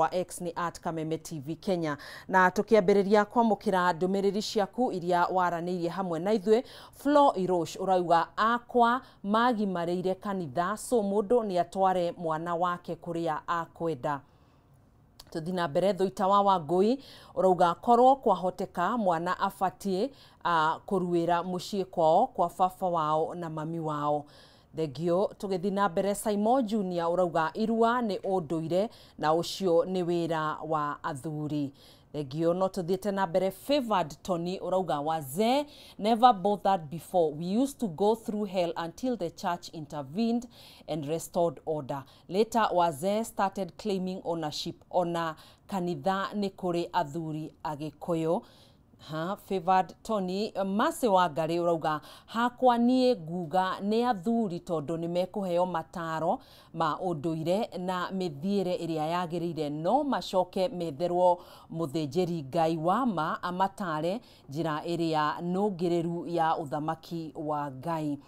rwa X ni @Kameme TV Kenya. Na tukiambiriria kwamukira ndumiriri ciaku iria waranirie hamwe na ithwe. Flo Irosh urauga akwa magimarĩire kanitha, so mundu ni atware mwana wake kuria akwenda. Tuthina mbere Thuita wa Wangui urauga korwo kwahoteka mwana afatie kuruira mucii kwao kwa baba wao na mami wao. Thegio tugithina mbere Simon Junior urauga irua ni unduire na ucio ni wira wa athuri. Thegio no tuthiete na mbere Favored Tony urauga wazee never bothered before. We used to go through hell until the church intervened and restored order. Later wazee started claiming ownership. Ona kanitha ni kuri athuri agikuyu. Favored Tony Mase wa Ngari urauga hakwa nie nguga ni athuri tondu ni mekuheo mataro ma unduire na mithiere iria yagirire no macoke metherwo muthinjiri Ngai wa ma amatare njira iria nungiriru ya uthamaki wa Ngai.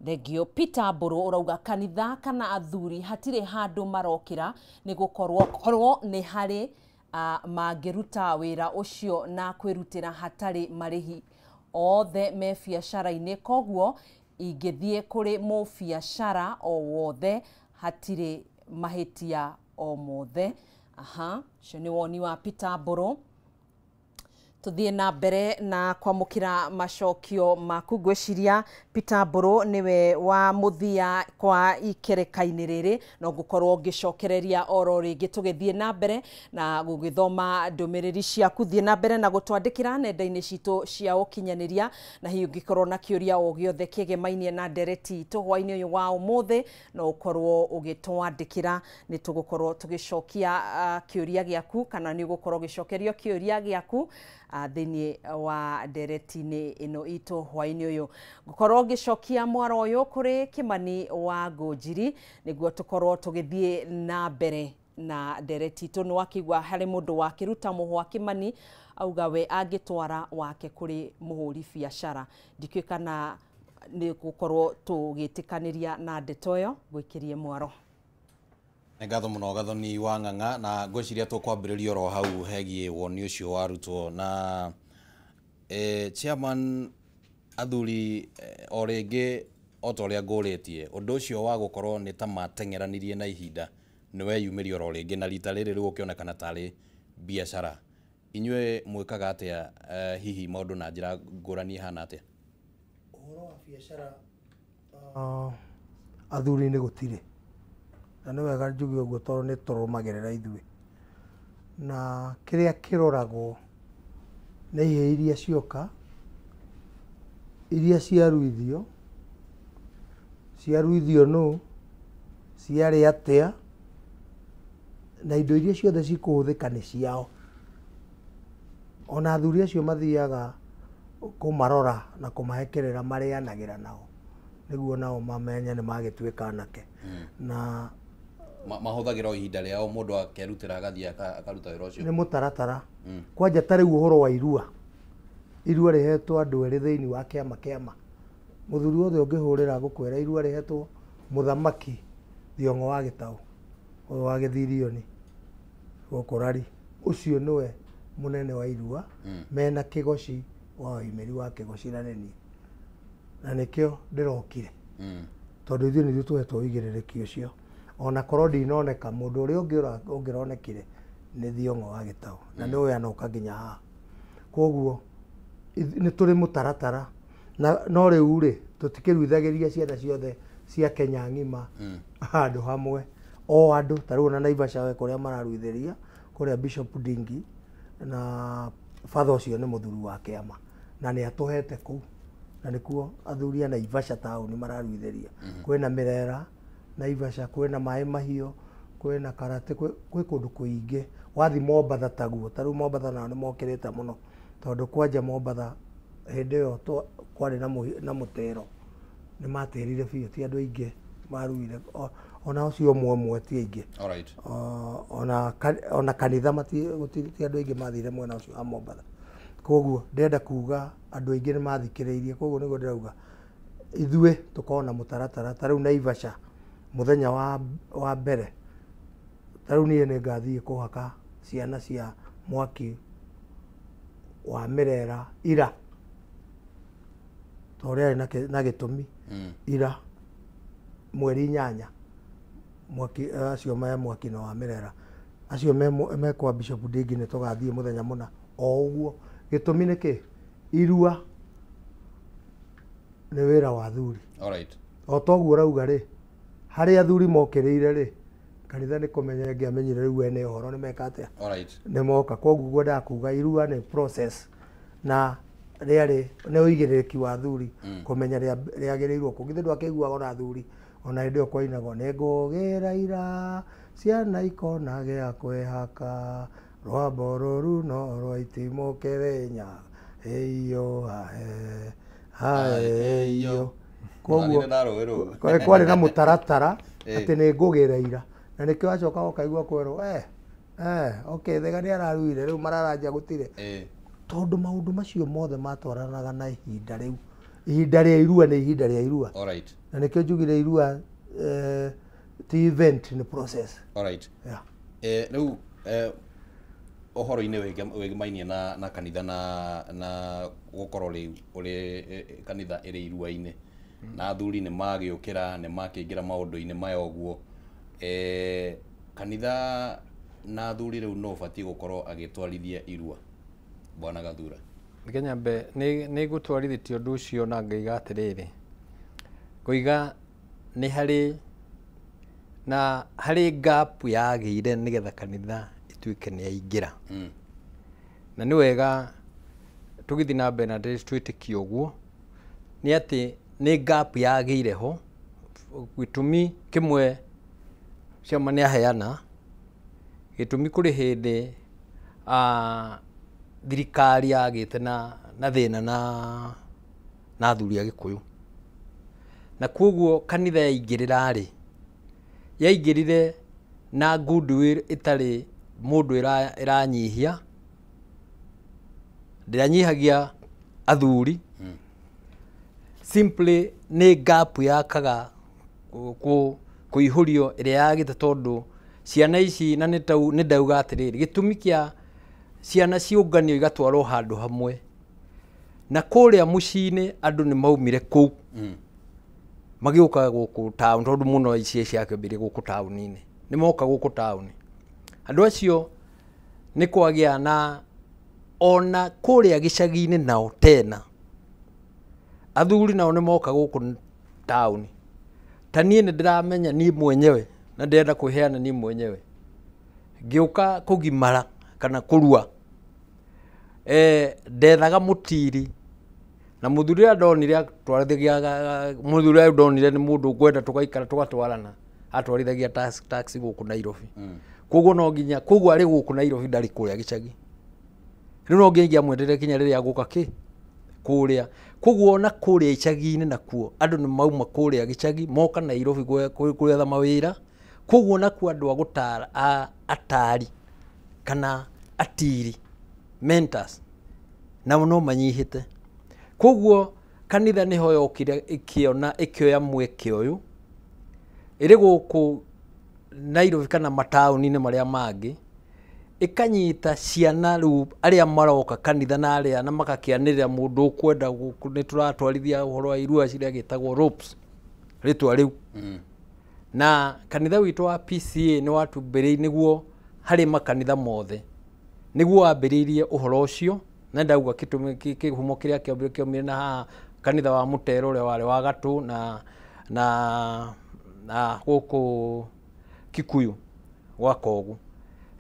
Thegio Peter Mburu urauga kanitha kana athuri hatire handu marokira ni gukorwo ni hari mangiruta wira ucio na kwirutira hatari marihi othe me biacara-ini, koguo ingithie kuri mu biacara o wothe hatire mahitia o mothe. Cio ni woni wa Peter Mburu. Tuthie na mbere na kwamukira macokio maku. Ngwiciria Peter Mburu niwe wa muthia kwa ikereka-ini riri no gukorwo ngicokereria oro ringi. Tugithie na mbere na gugithoma ndumiriri ciaku. Thie na mbere na gutwandikira nenda-ini citu cia ukinyaniria na hiyo ngikorwo na kiuria o giothe kiegemainie na ndereti itu hwaini uyu wa umuthi no ukorwo ugitwandikira ni tugukorwo tugicokia kiuria giaku kana ni ugukorwo gicokerio kiuria giaku thini wa ndereti-ini ino itu hwaini uyu. Gukorwo gicokia mwaro uyu kuri Kimani wa Ngunjiri niguo tukorwo tugithie na mbere na ndereti itu. Ni wakigwa hari mundu wakiruta muhwa Kimani auga we angitwara wake kuri muhuri biacara. Ndikwe kana ni gukorwo tugitikaniria na ndeto yo gwikirie mwaro. Ngatho muno Gathoni wa Ng'ang'a na ngwiciria tukwambiriria ro hau hegie woni ucio warutwo na chairman athuri o ringi otoria nguritie undu ucio wa gukorwo ni ta mateng'eranirie na ihinda niwe yumirio ro ringi na rita riri riu ukionekana tari biashara. Inywe mwikaga atia hihi maundu na njira ngurani hana atia? Uhoro wa biashara athuri ni gutire na ni wega njuge uguo tondu ni turumagirira ithui na kiria kiroragwo ni ihe iria cioka iria ciaruithio no ciari atia na indo iria ciothe cikuhuthika ni ciao. Ona athuri acio mathiaga kumarora na kumahekerera marianagira nao niguo nao mamenye ni magituika anake na mahuthagira ihinda riao mundu akerutira agathie akaruta wira ucio. Ni mutaratara kwanja tari uhoro wa irua rihetwo andu eri thiini wa kiama muthuri wothe ungihurira gukwera irua rihetwo muthamaki Thiong'o wa Gitau uyu wa Githirioni gukurari ucio niwe munene wa irua mena kigoci wa imeri wa kigoci na nini na nikio ndirokire tondu ithuĩ nithuĩ tuhetwo igĩrĩrĩki ucio. Ona korwo ndinoneka mundu uria ungironekire ni Thiong'o wa Gitau na ni we anoka nginya haha. Koguo ni turi mutaratara na no riu ri tutikiruithagiria ciana ciothe cia Kenya ng'ima handu hamwe o andu tariu na Naivasha we kuria mararuithiria kuria Bishop Dingi na father ucio ni muthuri wa kiama na ni atuhete ku na nikuo athuri a Naivasha tauni mararuithiria. Kwina Mirera Naivasha, kwina Mai Mahio, kwina Karate, kwi kundu kuingi. Wathi Mombatha taguo tariu Mombatha nao ni mokirite muno tondu kwanja Mombatha hindi yo kwari na mutero ni matirire biu ti andu aingi maruire ona ucio mwe ti aingi. Alright. Ona kanitha ti andu aingi mathire mwena ucio wa Mombatha. Koguo ndenda kuga andu aingi ni mathikiriirie. Koguo niguo ndirauga ithuĩ tukorwo na mutaratara tariu Naivasha muthenya wa mbere Tarĩu niĩ nĩ ngathiĩ kũhaka ciana cia mwaki wa Merera ira torĩa na gĩtũmi ira mweri 8 mwaki acio me mwaki na wa Merera acio me kwa Bishop Ndingi nĩ tũgathiĩ mũthenya mũna o ũguo gĩtũmi nĩkĩ irua nĩ wĩra wa athuri. Alright. O toguo rauga rĩ harĩa athuri mokĩrĩire rĩ kanitha nĩ kũmenya ngĩamenyire rĩu ene ũhoro nĩ meka atĩa. Alright. Nĩ moka koguo ngwendaga kuga irua nĩ process na rĩarĩ nĩ ũigĩrĩrĩki wa athuri kũmenya rĩagĩrĩirwo kũ githĩ ndwakĩiguaga ona athuri ona hĩndĩ ĩyo kwainagwo nĩ ngũgĩra ira ciana ikona gĩa kwĩhaka rwambo rũru no rwa itimũkĩrĩnya ĩyo hae hae ĩyo. Koguo kwarĩ na mũtaratara atĩ nĩ ngũgĩra ira na nĩkĩo wacoka ũkaigua kwerwo okay thega nĩ araruire rĩu mararanjia gũtirĩ tondũ maũndũ macio mothe matwaranaga na ihinda rĩu. Ihinda rĩa irua nĩ ihinda rĩa irua. Alright. Na nĩkĩo njugire irua ti event nĩ process. Alright. Rĩu ũhoro-inĩ wĩgĩmainie na kanitha na gũkorwo rĩu ũrĩ kanitha ĩrĩ irua-inĩ na athuri nĩ magĩũkĩra nĩ makĩingĩra maũndũ-inĩ maya ũguo kanitha na athuri rĩu no ũbatiĩ gũkorwo agĩtwarithia irua Bwana Gathura. Kenya mbe nĩ gũtwarithĩtie ũndũ ũcio na ngaiga atĩrĩrĩ ngoiga nĩ harĩ gap yagĩire nĩgetha kanitha ituĩke nĩ yaingĩra na nĩ wega tũgĩthiĩ na mbere na twĩtĩkie ũguo nĩ atĩ nĩ gap yagĩire ho gĩtũmi kĩmwe ciama nĩ aheana gĩtũmi kũrĩ hĩndĩ thirikari yagĩte na thĩna na athuri a Gĩkũyũ na koguo kanitha yaingĩrĩra yaingĩrire na goodwill ĩtarĩ mũndũ ĩranyihia ndĩranyihagia athuri simply nĩ gap yakaga kũihũrio ĩrĩa yagĩte tondũ ciana ici na nĩ ndauga atĩrĩrĩ gĩtũmi kĩa ciana ciũnganio igatwarwo handũ hamwe na kũrĩa mũciĩ-inĩ andũ nĩ maumire kũu magĩũka gũkũ town tondũ mũno ici ciakĩambĩrĩria gũkũ town-inĩ nĩ moka gũkũ town andũ acio nĩ kwagĩa na ona kũrĩa gĩcagi-inĩ nao tena athuri nao nĩ moka gũkũ town ta niĩ nĩ ndĩramenya niĩ mwenyewe na ndĩrenda kwĩheana niĩ mwenyewe ngĩũka kũgimara kana kũrua ndethaga mũtiri na mũthuri ũrĩa ndonire twarithagia mũthuri ũrĩa ndonire nĩ mũndũ ngwenda tũgaikara tũgatwarana atwarithagia taxi gũkũ Nairobi koguo no nginya koguo arĩ gũkũ Nairobi ndarĩ kũrĩa gĩcagi rĩu no nginya amwenderea kinya rĩrĩa agũka kũrĩa koguo na kũrĩa icagi-inĩ nakuo andũ nĩ mauma kũrĩa gĩcagi moka Nairobi gwetha mawĩra koguo nakuo andũ a gũtara atari kana atiri mentors na no manyihĩte koguo kanitha niho yokire ikioya mweke ũyũ ĩrĩ gũkũ Nairobi kana mataũni-inĩ marĩa mangĩ ikanyita ciana rĩu arĩa maroka kanitha na arĩa na magakĩanĩrĩra mũndũ ũkwenda nĩ tũratwarithia ũhoro wa irua ciria gĩtagwo ropes rĩtwa rĩu na kanitha witũ wa PCA nĩ watumbĩrĩi nĩguo harĩ makanitha mothe nĩguo wambĩrĩirie ũhoro ũcio na ndauga kĩhumo kĩrĩa kĩaumire na haha kanitha wa Mutero ũrĩa warĩ wa Gatũ na gũkũ Kikuyu gwa Kogu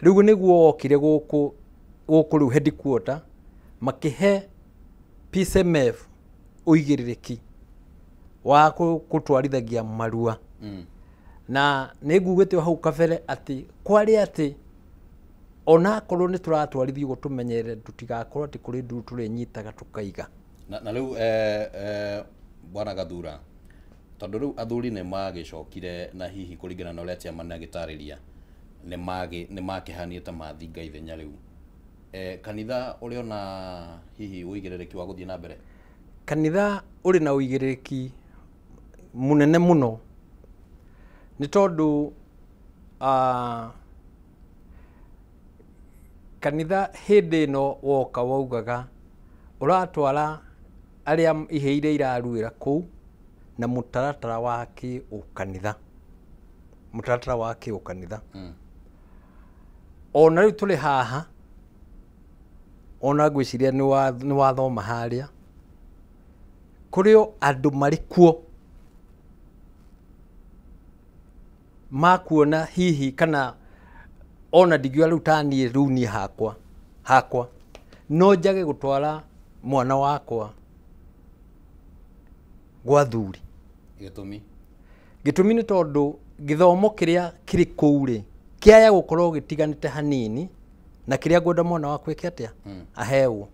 rĩu nĩguo wokire gũkũ rĩu headquarter makĩhe PCMF ũigĩrĩrĩki wa gũtwarithagia marua na nĩ ngugĩte hau kabere atĩ kwarĩ atĩ ona korwo nĩ tũratwarithia ũguo tũmenyerere tũtigakorwo atĩ kũrĩ nduru tũrĩnyitaga tũkaiga na rĩu Bwana Gathura tondũ rĩu athuri nĩ magĩcokire na hihi kũringana na ũrĩa ciama nagĩtarĩria nĩ makĩhania ta mathinga ithenya rĩu kanitha ũrĩ ona hihi ũigĩrĩrĩki wa gũthiĩ na mbere kanitha ũrĩ na ũigĩrĩrĩki mũnene mũno nĩ tondũ kanitha hindi no woka waugaga uratwara aria iheire iraruira kuu na mutaratara wa kiukanitha, mutaratara wa kiukanitha. Ona riu tuli haha, ona gwiciria ni wathoma haria kurio andu mari kuo makuona hihi kana ona ndigio riu tanie riu nie hakwa no njage gutwara mwana wakwa gwa thuri. Gitumi ni tondu githomo kiria kiri kuu ri kiaya gukorwo gitiganite hanini na kiria ngwenda mwana wakwa eke atia ahewo.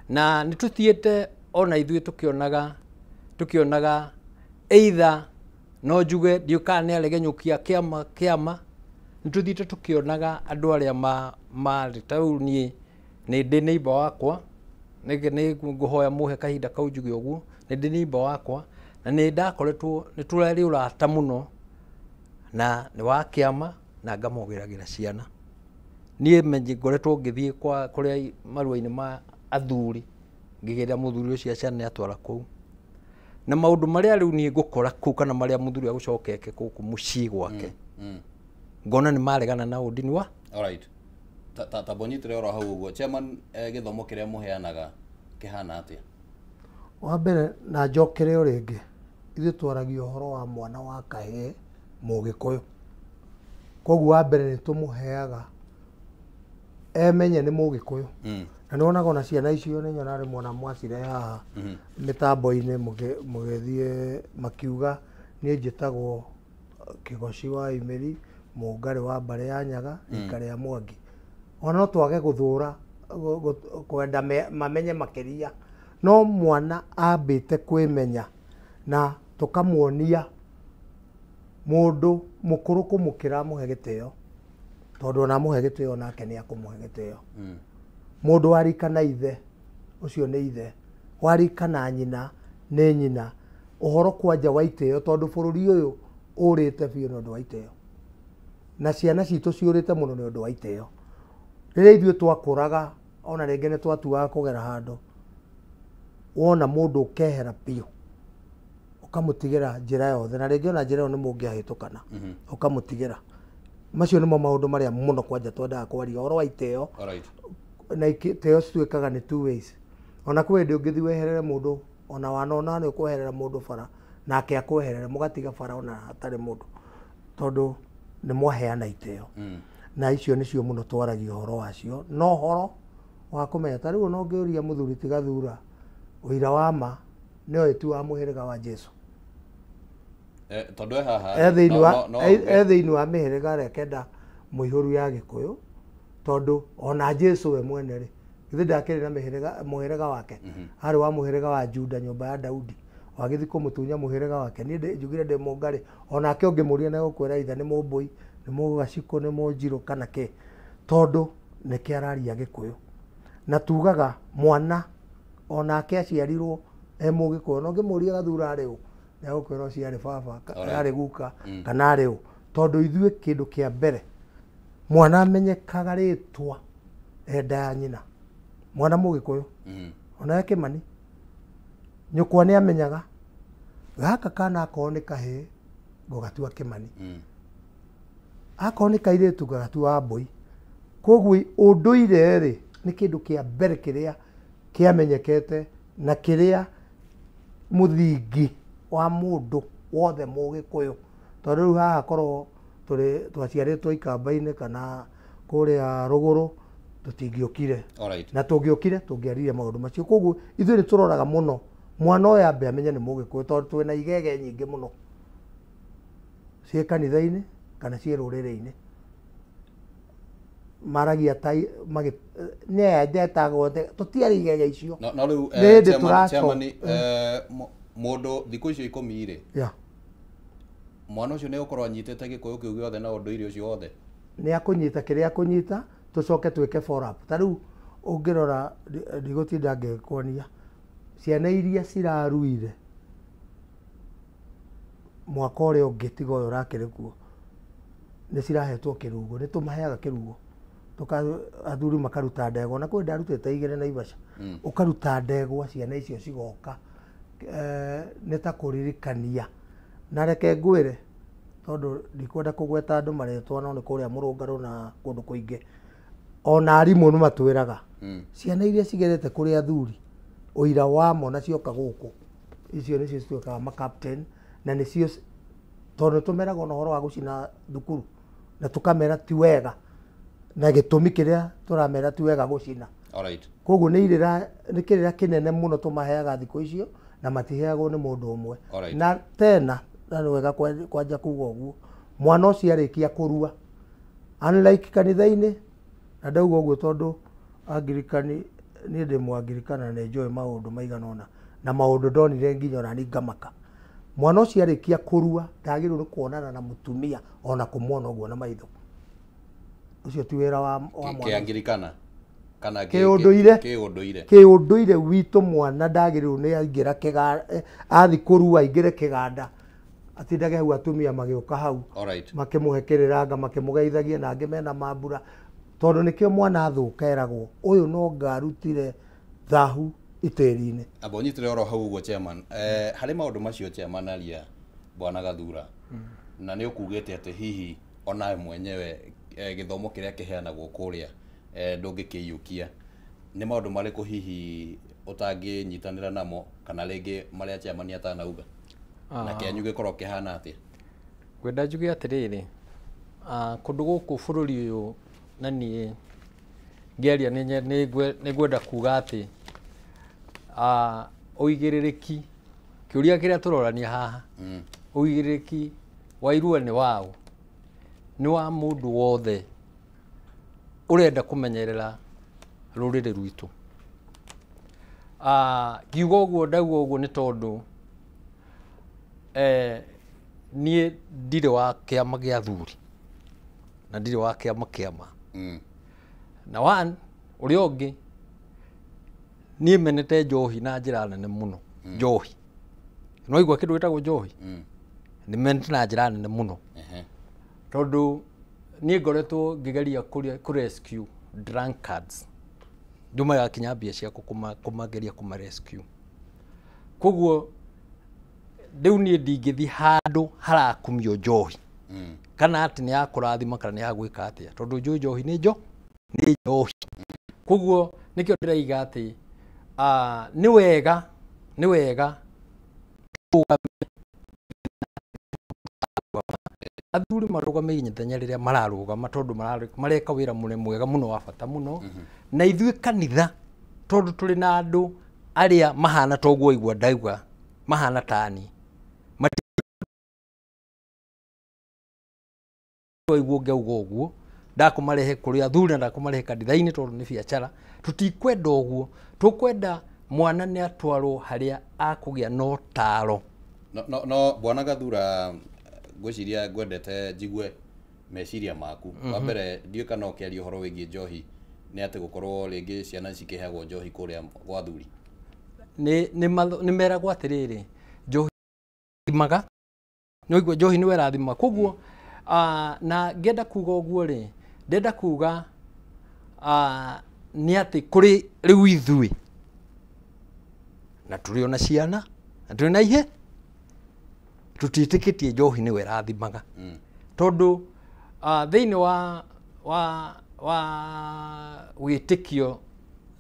Na nituthiete ona ithuĩ tukionaga either no njuge ndiukane alegenyukia kiama nituthiete tukionaga andu aria mari tau nie ni ndi neighbor wakwa ni nguhoya muhe kahinda kau njuge uguo ni ndi neighbor wakwa na ni ndakoretwo ni turari urata muno na ni wa kiama na ngamogeragira ciana. Nie menye ngoretwo ngithie kwa kuria marua-ini ma athuri ngigira muthuri ucio ciana atwara kuu na maundu maria riu nie ngukora kuu kana maria muthuri agucokeke kuku mucii gwake ngona ni maregana na udini wa. Alright, ta bonyitire oro hau uguo chairman, githomo kiria muheanaga kihana atia? Wa mbere na njokere ringi ithuĩ twaragia ũhoro wa mwana wa kahĩĩ mũgĩkũyũ, koguo wa mbere nĩ tũmũheaga emenye nĩ mũgĩkũyũ. Na nĩ wonaga ona ciana icio nĩ nyona rĩmwe ona mwacirehe haha mĩtambo-inĩ mũgĩthiĩ makiuga niĩ njĩtagwo Kĩgoci wa Imĩri, Mũngarĩ wa Mbarĩ ya Nyaga, Rika rĩa Mwangi. Ona no twage gũthũra kwenda mamenye makĩria, no mwana ambĩte kwĩmenya na tukamuonia mundu mukuru kumukira muhe gitio, tondu ona muhe gitio nake ni akumuhe gitio. Mundu warika na ithe ucio ni ithe, warika na nyina ni nyina. Uhoro kwanja wa itio tondu bururi uyu urite biu nondu wa itio, na ciana citu ciurite muno nondu wa itio. Riria ithuĩ twakuraga ona ringi ni twatuaga kugera handu wona mundu ukehera biu ukamutigira njira yothe, na ringi ona njira yo ni mungiahitukana ukamutigira. Macio nimo maundu maria muno kwanja twendaga kwaria uhoro wa itio. Na itio cituikaga ni two ways. Ona kwi ndi ungithi weherere mundu ona wanona ni ukweherera mundu bara nake akweherere mugatiga bara ona hatari mundu, tondu ni mwaheana itio. Na icio nicio muno twaragia uhoro wacio, no uhoro wa kumenya ta riu no ngiuria muthuri tiga thura uira wa ma ni oitu wa muhiriga wa Jesu. Tondu haha thiini wa mihiriga rekenda muihuru ya Gikuyu, tondu ona Jesu we mwene ri githi ndakiri na muhiriga wake ari wa muhiriga wa Juda, nyumba ya Daudi, wagithi kumutunya muhiriga wake ni njugire ndi Mũngarĩ, ona ke ungimuria na gukwira itha ni Mũmbũi, ni Mũgaciko, ni Mũnjiru kana ke, tondu ni kiararia Gikuyu. Na tugaga mwana ona ke aciarirwo e Mũgĩkũyũ, no ngimuria gathura ari u ni gukwira ucio ari baba ari guka kana ari u, tondu ithuĩ kindu kia mbere mwana amenyekaga ritwa enda ya nyina. Mwana Mũgĩkũyũ ona Kĩmani nyukwa ni amenyaga gaka kana akorwo ni kahĩĩ ngogatua Kĩmani, akorwo ni kairitu ngogatua Mbũi. Koguo unduire ri ni kindu kia mbere kiria kiamenyekete na kiria muthingi wa mundu wothe Mũgĩkũyũ. Tondu riu haha korwo twaciaritwo ikamba-ini kana kuria ruguru tutingiukire, na tungiukire tungiaririe maundu macio. Koguo ithuĩ ni turoraga muno mwana uyu ambe amenye ni Mũgĩkũyũ, tondu twina igege nyingi muno cie kanitha-ini kana cie rũrĩrĩ-inĩ maragia tai ne ndetagwo tutiari igege icio. No riu chairman, mundu thiku icio 10 ri mwana ucio ni ukorwo anyitite Gikuyu kiu giothe na unduire ucio wothe ni akunyita kiria akunyita, tucoke twike follow up. Ta riu ungirora ndigutinda ngikuonia ciana iria ciraruire mwaka uria ungi tiga uyu urakiri kuo ni cirahetwo kirugo, ni tumaheaga kirugo athuri makaruta ndegwa na kwĩ ndarutĩte igĩrĩ Naivasha ũkaruta ndegwa ciana icio cigoka nĩ ta kũririkania na reke ngwĩre tondũ ndikwenda kũgweta andũ marĩtwa no nĩ kũrĩa Mũrũngarũ na kũndũ kũingĩ ona arimũ nĩ matwĩraga ciana iria cigerete kũrĩ athuri ũira wamo na cioka gũkũ icio nĩcio cituĩkaga makapteni na nĩcio tondũ tũmeraga ona ũhoro wa gũcina thukuru na tũkamera ti wega na gĩtũmi kĩrĩa tũramera ti wega gũcina. Koguo nĩ kĩrĩra kĩnene mũno tũmaheaga thikũ icio na matiheagwo nĩ mũndũ ũmwe. Na tena na nĩ wega kwanja kuga ũguo mwana ũcio arĩkia kũrua unlike kanitha-inĩ na ndauga ũguo tondũ Angirikani niĩ ndĩ Mũangirikana na nĩnjũĩ maũndũ maigana ũna na maũndũ ndonire nginya ona ngamaka. Mwana ũcio arĩkia kũrua ndagĩrĩirwo nĩ kuonana na mũtumia ona kũmuona ũguo na maitho. Ũcio ti wĩra wa mwana. Kĩangirikana kana kĩũndũire witũ mwana ndagĩrĩirwo nĩ aingĩra athi kũrua aingĩre kĩganda atindage hau atumia magĩũka hau makĩmũhe kĩrĩranga makĩmũgeithagie na angĩ mena mambura tondũ nĩkĩo mwana athũka eragwo ũyũ no ngarutire thahu itĩri-inĩ. Amba ũnyitire oro hau ũguo chairman, harĩ maũndũ macio chairman aria Bwana Gathura na nĩ ũkugĩte atĩ hihi onawe mwenyewe gĩthomo kĩrĩa kĩheanagwo kũrĩa ndũngĩkĩiyũkia nĩ maũndũ marĩkũ hihi ũtangĩnyitanĩra namo kana rĩngĩ marĩa chairman atanauga na kĩanyu gĩkorwo kĩhana atĩa? Ngwenda njuge atĩrĩrĩ, kũndũ gũkũ bũrũri ũyũ na niĩ ngĩaria nĩ ngwenda kuga atĩ ũigĩrĩrĩki kĩũria kĩrĩa tũrorania haha ũigĩrĩrĩki wa Irua nĩ wao nĩ wa mũndũ wothe ũrenda kũmenyerera rũrĩrĩ rwitũ. Ngiuga ũguo ndauga ũguo nĩ tondũ niĩ ndirĩ wa kĩama gĩa athuri na ndirĩ wa kĩama na ũrĩa ũngĩ niĩ menete njohi na njĩra nene mũno. Njohi no igua kĩndũ gĩtagwo njohi nĩ menete na njĩra nene mũno tondũ niĩ ngoretwo ngĩgeria rescue drunkards ndũmaga kinya mbia ciako kũmageria rescue. Koguo rĩu niĩ ndingĩthiĩ handũ harakumio njohi kana atĩ nĩ ya kũrathima kana nĩ ya gwĩka atĩa tondũ njũĩ njohi nĩ njohi. Koguo nĩkĩo ndĩraiga atĩ nĩ wega athuri marũgame ithenya rĩrĩa mararũgama tondũ mareka wĩra mwega mũno wa bata mũno na ithuĩ kanitha tondũ tũrĩ na andũ arĩa mahana toguo igua ndauga mahana tani igua ngauga ũguo ndakũmarehe kũrĩ athuri na ndakũmarehe kanitha-inĩ tondũ nĩ biacara tũtikwenda ũguo tũkwenda mwana nĩ atwarwo harĩa akũgĩa no taro. No Bwana Gathura ngwĩciria ngwendete njigue meciria maku. Wa mbere ndiũĩ kana ũkĩaria ũhoro wĩgiĩ njohi nĩ atĩ gũkorwo rĩngĩ ciana cikĩheagwo njohi kũrĩa gwa athuri. Nĩ meragwo atĩrĩrĩ njohi thimaga no igua njohi nĩ werathima. Koguo na ngenda kuga ũguo rĩ ndenda kuga nĩ atĩ kũrĩ rĩu ithuĩ na tũrĩ ona ciana na tũrĩ na ihe tũtiĩtĩkĩtie njohi nĩ werathimaga tondũ thĩinĩ wa wĩtĩkio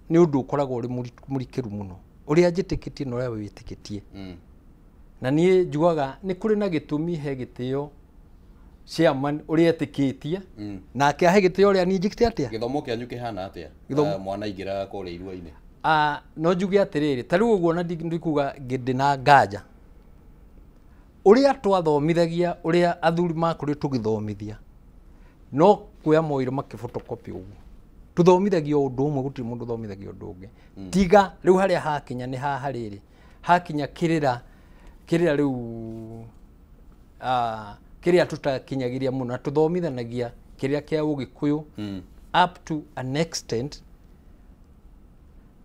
nĩ ũndũ ũkoragwo ũrĩ mũrikĩru mũno ũrĩa njĩtĩkĩtie na ũrĩa wĩtĩkĩtie na niĩ njugaga nĩ kũrĩ na gĩtũmi he gĩtĩo chairman ũrĩa etĩkĩtie nake ahe gĩtĩo ũrĩa niĩ njĩkĩte atĩa. Gĩthomo kĩanyu kĩhana atĩa mwana aingĩra kũrĩa Irua-inĩ? No njuge atĩrĩrĩ ta rĩu ũguo na ndikuga ndĩ na nganja ũrĩa twathomithagia ũrĩa athuri makũrĩ tũgĩthomithia no kuoya moire makĩphotocopy ũguo tuthomithagio ũndũ ũmwe gũtirĩ mũndũ ũthomithagio ũndũ ũngĩ tiga rĩu harĩa hakinya nĩ haha rĩrĩ hakinya kĩrĩra rĩu kĩrĩa tũtakinyagĩria mũno na tũthomithanagia kĩrĩa kĩa Ũgĩkũyũ up to an extent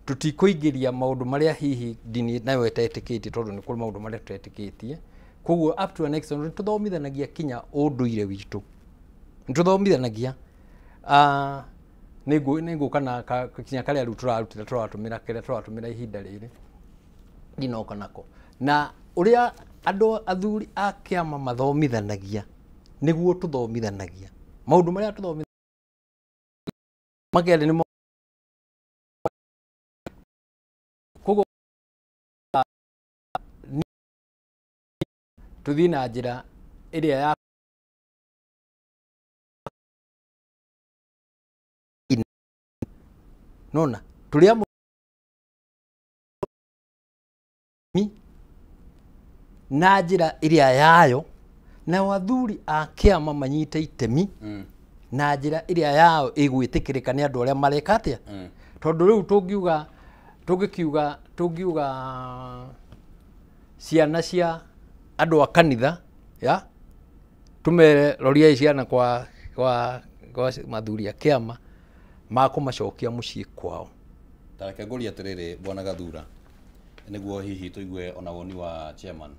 tutikũingĩria maũndũ marĩa hihi ndini nayo ĩtetĩkĩtie tondũ nĩ kũrĩ maũndũ marĩa tũtetĩkĩtie. Koguo up to an extent tũthomithanagia kinya ũndũire witũ nĩ tũthomithanagia ninguka na kinya karia riu turatumira ihinda riri ndinoka nako na uria andu athuri a kiama mathomithanagia niguo tuthomithanagia maundu maria tuthomithanagia makende ni kogo tuthi na njira iria ya nona tulia na njira iria yayo na wathuri a kiama manyite itemi na njira iria yao igwitikirika ni andu aria mareka atia tondu riu tungiuga ciana cia andu a kanitha ya tumere roria ciana kwa mathuri a kiama makumacokia mucii kwao. Tareke nguri atiriri bwana Gathura niguo hihi tuigue ona woni wa chairman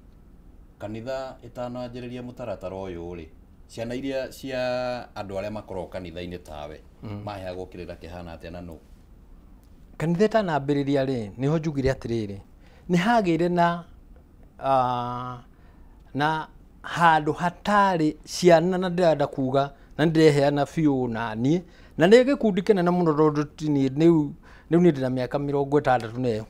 kanitha itananjiriria mutaratara uyu ri ciana iria cia andu aria makorwo kanitha-ini tawe maheagwo kirira kihana atia na no kanitha itanambiriria ri niho njugire atiriri ni hagire na handu hatari ciana na ndirenda kuga na ndireheana biu na nie na nä gä kundi kä nene må no tondå rä u nä ndä na mä aka 60 neyo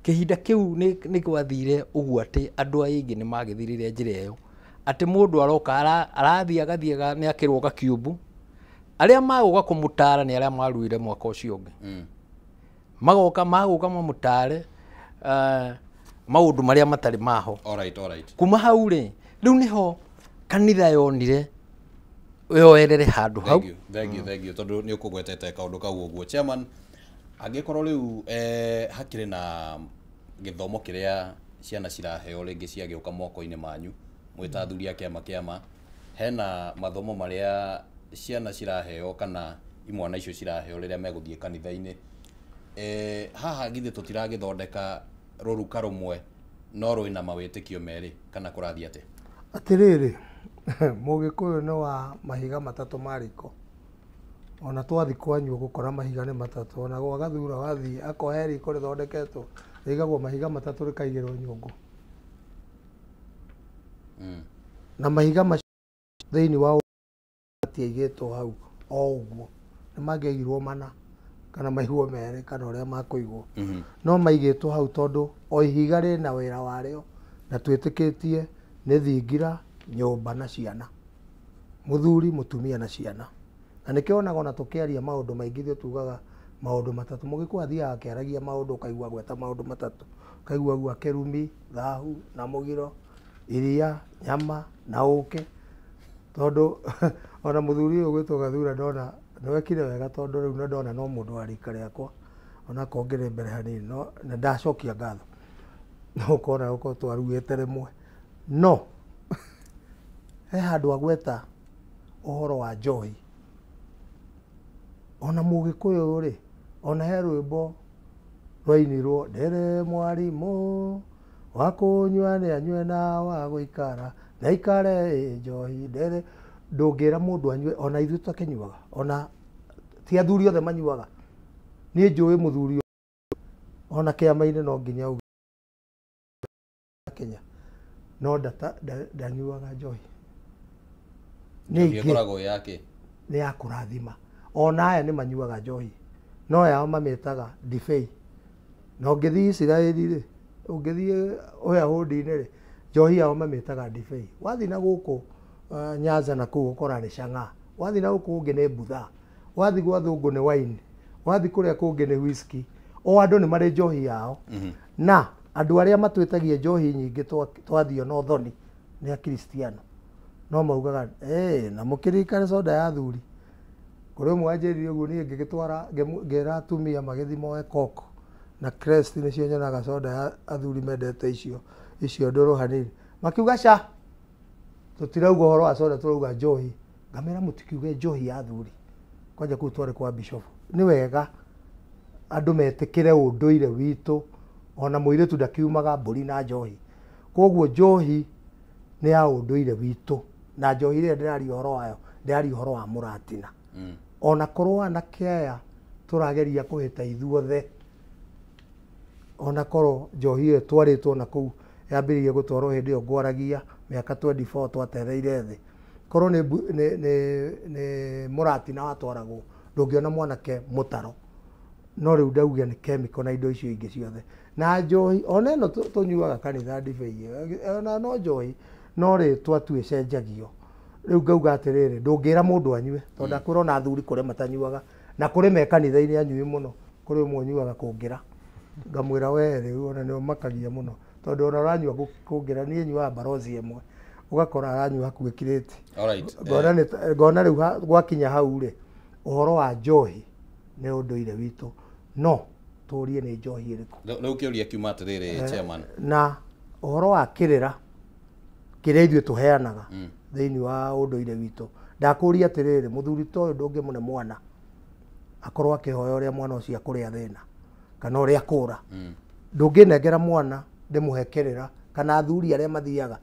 kä hinda kä u nä gwathire å guo atä andå aingä nä magä thirire njä ra ä yo atä må ndå aroka arathiä agathiä nä akä rwo gakiumbu arä a magå ka kå må tara nä arä a maruire mwaka å cio å ngä magå ka mamå tare maå ndå marä a matarä maho kuma hau rä rä u nä ho kanitha yonire yoerere handu hau. Thank you tondu ni ukugwetete kaundu kau uguo chairman angikorwo riu hakiri na githomo kiria ciana ciraheo ringi ciagiuka moko-ini manyu mwita athuri a kiama hena mathomo maria ciana ciraheo kana imwana icio ciraheo riria meguthie kanitha-ini haha githe tutiragithondeka ruruka rumwe no rwina mawitikio meri kana kurathi ate atiriri Mugikuyu no wa mahiga matatu mariko ona twathi kwanyu gukora mahiga ni matatu ona gwa Gathura wathi akohe riko rithondeketwo rigagwo mahiga matatu rikaigirwo nyungu na mahiga thiini wa atiaigitwo hau o uguo ni mangiaigirwo mana kana maigwo mere kana uria makuigwo no maigitwo hau tondu o ihiga ri na wira wario na twitikitie ni thingira nyumba na ciana muthuri mutumia na ciana na nikionaga ona tukiaria maundu maingi thio tugaga maundu matatu Mugikuyu athiaga akiaragia maundu kaigua gweta maundu matatu kaigua gwa kerumi thahu na mugiro iria nyama na uke tondu ona muthuri uyu gwitwo Gathura ndona niwekire wega tondu riu ndona no mundu arika riakwa ona kongere mbere hanini no na ndacokia ngatho no kona uko twarugite rimwe no he handu agweta uhoro wa njohi ona Mugikuyu ri ona he rwimbo rwainirwo ndere mwarimu wa kunyua ni anyue na wa guikara na ikare njohi ndere ndungira mundu anyue ona ithu tutakinyuaga ona ti athuri othe manyuaga ni njui muthuri ona kiama-ini no nginya Kenya no ndanyuaga njohi ni ngoragwo yake ni ya kurathima ona aya ni manyuaga njohi no yao mametaga difei no ngithi Israeli ri ungithie oya hudi-ini ri njohi yao mametaga difei wathi na guku Nyanza na kuu ukora ni Chang'aa wathi na guku ungi ni Butha wathi gwa thungu ni wine wathi kuria kungi ni whisky o andu ni mari njohi yao na andu aria matwitagia njohi nyingi twathio no thoni ni a Kristiano no maugaga na mukirikane soda ya athuri kuri mwanjiririe uguo ni ngigitwara ngera atumia magithimo koko na crest ni cio nyonaga soda ya athuri mendete icio nduru hanini makiuga cha tutirauga horo wa soda turauga njohi ngamera mutikiuge njohi ya athuri kwanja kuu twari kwa bishop ni wega andu metikire unduire witu ona muiritu ndakiumaga mburi na njohi koguo njohi ni ya unduire witu na njohi ria ndirari horo wayo ndirari horo wa muratina ona korwo anake aya turageria kuhita ithuothe ona korwo njohi ĩyo twarĩtwo na kũu yambĩrĩirie gũtwarwo hĩndĩ ĩyo ngwaragia mĩaka 24 twatereire thĩ korwo nĩ mũratina watwaragwo ndũngĩona mwanake mũtaro no rĩu ndauga nĩ chemical na indo icio ingĩ ciothe na njohi ona ĩno tũnyuaga kanitha ndibei ona no njohi no rĩtwa tu ĩcenjagio rĩu ngauga atĩrĩrĩ ndũngĩra mũndũ anyue tondũ ndakwĩra ona athuri kũrĩ matanyuaga na kũrĩ me kanitha-inĩ anyui mũno kũrĩ ũmwe ũnyuaga kũngĩra ngamwĩra we rĩu ona nĩ ũmakagia mũno tondũ ona ũranyua kũngĩra niĩ nyuaga barozi ĩmwe ũgakora aranyua hakuhĩ kirĩti ngona rĩu gwakinya hau rĩ ũhoro wa njohi nĩ ũndũire witũ no tũrie nĩ njohi ĩrĩkũ rĩu kĩũria kiuma atĩrĩrĩ chairman na ũhoro wa kĩrĩra kĩrĩa ithuĩ tũheanaga thĩinĩ wa ũndũire witũ ndakũria atĩrĩrĩ mũthuri ta ũyũ ndũngĩmũne mwana akorwo akĩhoya ũrĩa mwana ũcio akũrĩa thĩna kana ũrĩa kũra ndũngĩnengera mwana ndĩmũhe kĩrĩra kana athuri arĩa mathiaga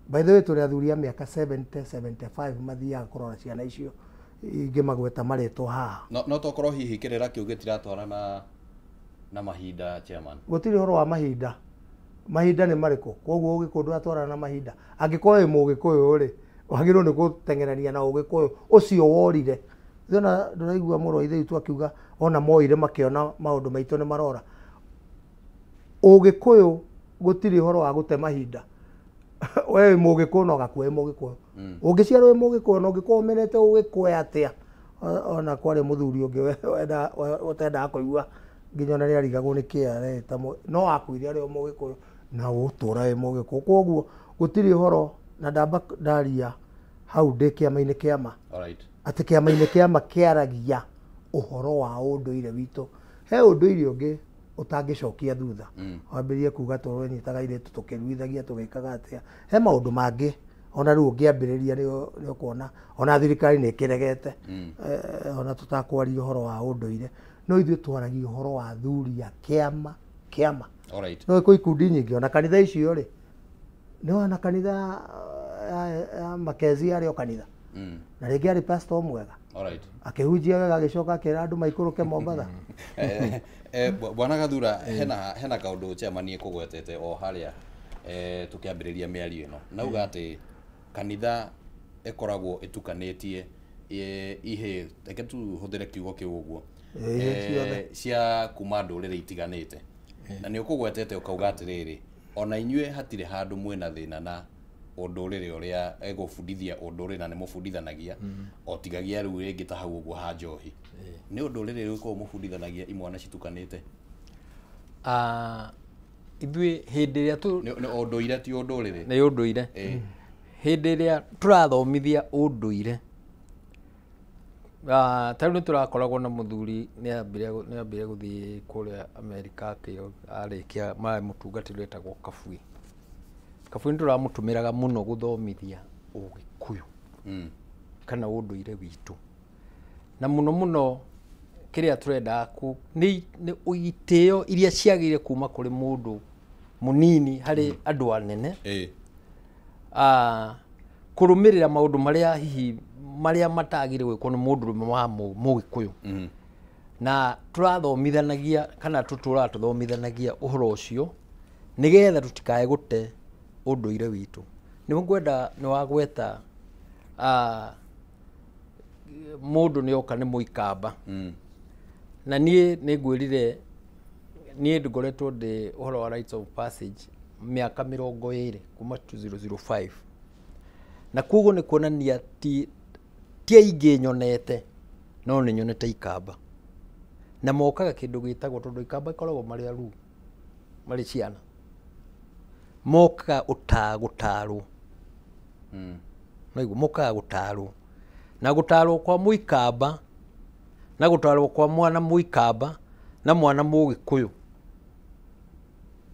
by the way tũrĩ athuri a mĩaka 70-75 mathiaga kũrora ciana icio ingĩ magweta marĩtwo haha no tokorwo hihi kĩrĩra kĩu gĩtiratwarana na mahinda chairman gũtirĩ ũhoro wa mahinda nĩ marĩkũ koguo ũgĩkũyũ ndũratwarana na mahinda angĩkorwo wĩ mũgĩkũyũ rĩ wagĩrĩirwo nĩ gũteng'erania na ũgĩkũyũ ũcio worire thona ndũraigua mũrũ wa ithe witũ akiuga ona moire makĩona maũndũ maitũ nĩ marora ũgĩkũyũ gũtirĩ ũhoro wa gũte mahinda we wĩ mũgĩkũyũ no gakuo wĩ mũgĩkũyũ ũngĩciarwo wĩ mũgĩkũyũ no ũngĩkorwo ũmenete ũgĩkũyũ atĩa ona kwarĩ mũthuri ũngĩ ũtendaga kũigua nginya ona nĩ arigagwo nĩ kĩara no wakuire arĩ mũgĩkũyũ na ũtũra wĩ mũgĩkũyũ koguo gũtirĩ ũhoro na ndamba ndaria hau ndĩ kĩama-inĩ kĩama atĩ kĩama-inĩ kĩama kĩaragia ũhoro wa ũndũire witũ he ũndũire ũngĩ ũtangĩcokia thutha wambĩrĩrie kuga tũnyitaga airĩtu tũkĩruithagia tũgĩkaga atĩa he maũndũ mangĩ ona rĩu ũngĩambĩrĩria nĩ ũkuona ona thirikari nĩ ĩkĩregete ona tũtakwaria ũhoro wa ũndũire no ithuĩ twaragia ũhoro wa athuri a kĩama no ĩkũ ikundi nyingĩ ona kanitha icio rĩ nĩ wana kanitha ya Makezi arĩ o kanitha na rĩngĩ arĩ pastor mwega akĩhunjia wega agĩcoka akĩra andũ maikũrũke Mombatha bwana Gathura hena kaũndũ chairman ĩkũgwetete o harĩa tũkĩambĩrĩria mĩario ĩno nauga atĩ kanitha ĩkoragwo ĩtukanĩtie ihĩ reke tu hũthĩre kiugo kĩu ũguo cia kuma ndũrĩrĩ itiganĩte na nĩ ũkũgwetete ũkauga atĩrĩrĩ ona inyuĩ hatirĩ handũ mwĩna thĩna na ũndũrĩrĩ ũrĩa egũbundithia ũndũrĩrĩ na nĩ mũbundithanagia o tigagia rĩu rĩngĩ ta hau ũguo ha njohi nĩ ũndũrĩrĩ ũrĩkũ mũbundithanagia imwana citukanĩte ithuĩ hĩndĩ ĩrĩa nĩ ũndũire ti ũndũrĩrĩ nĩ ũndũire hĩndĩ ĩrĩa tũrathomithia ũndũire tarĩu nĩ tũrakoragwo na mũthuri nĩ ambire gũthiĩ kũrĩa Amerika arĩkia marĩ mũtungatĩri wetagwo Kabui nĩ tũramũtũmĩraga mũno gũthomithia ũgĩkũyũ kana ũndũire witũ na mũno kĩrĩa tũrenda nĩ itĩo iria ciagĩrĩire kuma kũrĩ mũndũ mũnini harĩ andũ anene kũrũmĩrĩra maũndũ marĩa hihi marĩa matagĩrĩire gwĩkwo nĩ mũndũ wa mũgĩkũyũ na tũrathomithanagia kana tũtũraga tũthomithanagia ũhoro ũcio nĩgetha tũtikae gũte ũndũire witũ nĩ ngwenda nĩ wagweta mũndũ nĩ oka nĩ mũikamba na niĩ nĩ ngwĩrire niĩ ngoretwo ndĩ ũhoro wa rites of passage mĩaka 20 kuma 2005 na koguo nĩ kuonania ti aingĩ nyonete no nĩ nyonete ikamba na mokaga kĩndũ gĩtagwo tondũ ikamba ikoragwo marĩ aru marĩ ciana mokaga gũtarwo naiguo mokaga gũtarwo na gũtarwo kwa mũikamba na gũtarwo kwa mwana mũikamba na mwana mũgĩkũyũ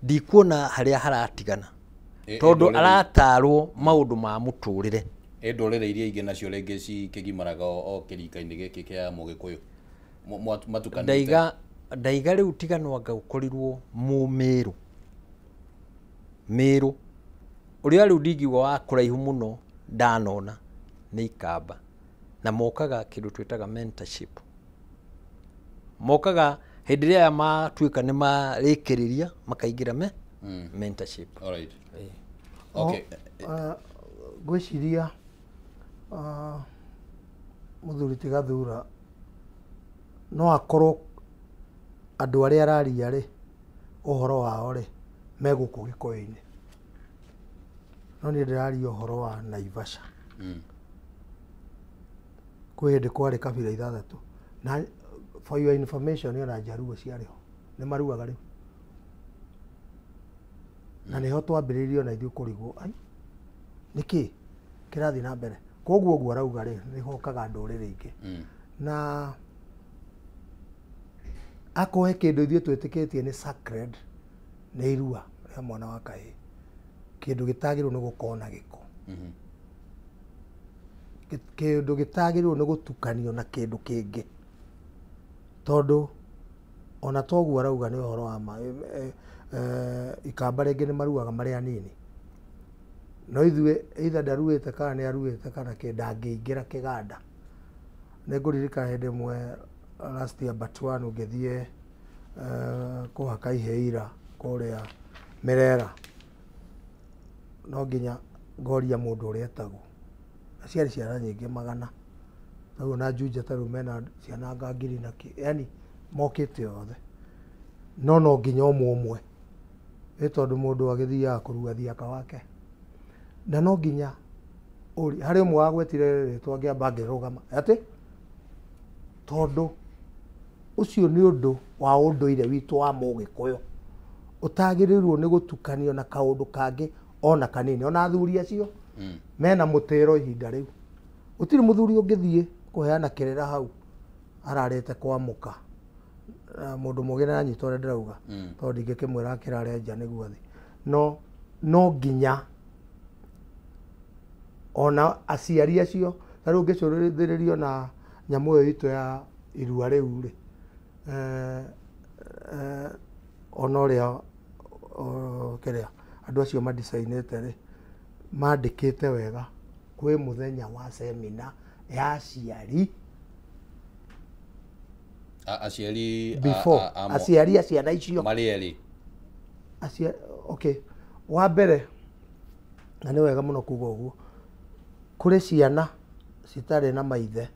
ndikuona harĩa haratigana tondũ aratarwo maũndũ ma mũtũrĩre ndũrĩrĩ iria ingĩ nacio rĩngĩ cikĩgimaraga o kĩrika-inĩ gĩkĩ kĩa mũgĩkũyũ matukanĩte ndaiga rĩu tigano anga ũkorirwo mũmĩrũ mĩrũ ũrĩa rĩu ndingiuga wa kũraihu mũno ndanona nĩ ikamba na mokaga kindu twitaga mentorship. Mokaga hindi ria matuika ni marikiriria makaingira mentorship. All right. Okay. Gwiciria muthuri ti Gathura no akorwo andu aria araria ri uhoro wao ri meguku Gikuyu-ini, no ni ndiraria uhoro wa Naivasha. Kwi hindi kwari kabira 6 na for your information yona Jaruo ciariho ni maruaga riu na niho twambiriirio na ithuĩ kũrigwo ai niki kirathi na mbere, koguo guo arauga ri nihokaga ndũrĩrĩ ingĩ na akohe kindu ithuĩ twĩtĩkĩtie ni sacred ni irua ria mwana wa kahĩĩ, kindu gitagĩrĩirwo nĩ gũkorwo na gĩko, kindu gitagĩrĩirwo nĩ gũtukanio na kindu kĩngĩ, tondu ona toguo arauga ni ũhoro wa ikamba rĩngĩ nĩ maruaga marĩ anini, no ithuĩ either ndaruĩte kana nĩ aruĩte kana ndangĩingĩra kĩganda. Nĩ ngũririkana hĩndĩ ĩmwe last year Batwan ngĩthiĩ kũhaka iheira kũrĩa Merera, no nginya ngoria mũndũ ũrĩa etagwo, ciarĩ ciana nyingĩ magana, rĩu na Juja tarĩu mena ciana ngiri na yani mokĩte othe, no nginya ũmwe nĩ tondũ mũndũ agĩthiaga kũrua thiaka wake, na no nginya harĩ ũmwe wagwetire rĩtwa ngĩamba ngĩrũgama atĩ tondu ucio ni undu wa unduire witu wa Mũgĩkũyũ utagĩrĩirwo nĩ gũtukanio na kaundu kangi ona kanini. Ona athuri acio mena mutero ihinda riu, utiri muthuri ũngĩthiĩ kuheana kĩrĩra hau ararĩte kwamuka mundu mũgĩ na nyita ũrĩa ndĩrauga, tondũ ndingĩkĩmwĩra akĩrare nja nĩguo athi, no nginya ona aciari acio tarĩu ũngĩcũthĩrĩrio na nyamũ ĩyo itũ ya irua rĩu rĩ, ona ũrĩa kĩrĩa andũ acio madicainĩte rĩ mandĩkĩte wega, kwĩ mũthenya wa semina ya aciari before aciari a ciana icio marĩ erĩ okay. Wa mbere na nĩ wega mũno kuga ũguo, kũrĩ ciana citarĩ na maithe,